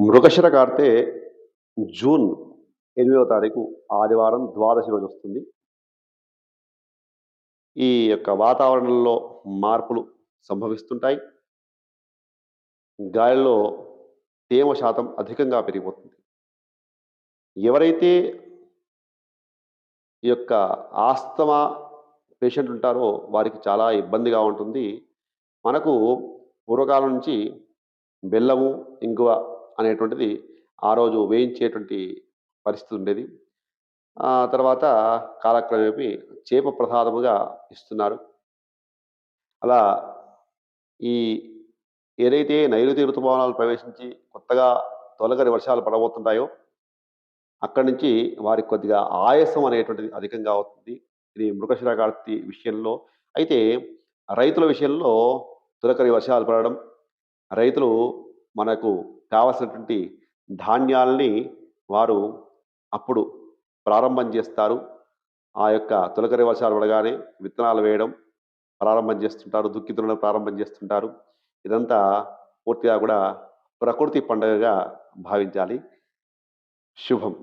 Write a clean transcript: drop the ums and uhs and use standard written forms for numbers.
Mrigashira కార్తె June 8వ తారీఖు ఆదివారం ద్వాదశి రోజొస్తుంది. ఈ యొక్క వాతావరణంలో మార్పులు సంభవిస్తుంటాయి. గాలిలో తేమ శాతం అధికంగా పెరిగిపోతుంది. ఎవరైతే ఈ యొక్క ఆస్తమా పేషెంట్ ఉంటారో వారికి చాలా ఇబ్బందిగా ఉంటుంది. మనకు పూర్వకాలం నుంచి బెల్లము, ఇంగువ అనేటువంటిది ఆ రోజు వేయించేటువంటి పరిస్థితి ఉండేది. తర్వాత కాలక్రమేపీ చేప ప్రసాదముగా ఇస్తున్నారు. అలా ఈ ఏదైతే నైరుతి ఋతుపవనాలు ప్రవేశించి కొత్తగా తొలకరి వర్షాలు పడబోతుంటాయో, అక్కడి నుంచి వారికి కొద్దిగా ఆయాసం అనేటువంటిది అధికంగా అవుతుంది. ఇది మృగశిర కార్తె విషయంలో. అయితే రైతుల విషయంలో తొలకరి వర్షాలు పడడం, రైతులు మనకు కావాల్సినటువంటి ధాన్యాల్ని వారు అప్పుడు ప్రారంభం చేస్తారు. ఆ యొక్క తొలకరి వర్షాలు పడగానే విత్తనాలు వేయడం ప్రారంభం చేస్తుంటారు. దుక్కి దున్నడం ప్రారంభం చేస్తుంటారు. ఇదంతా పూర్తిగా కూడా ప్రకృతి పండుగగా భావించాలి. శుభం.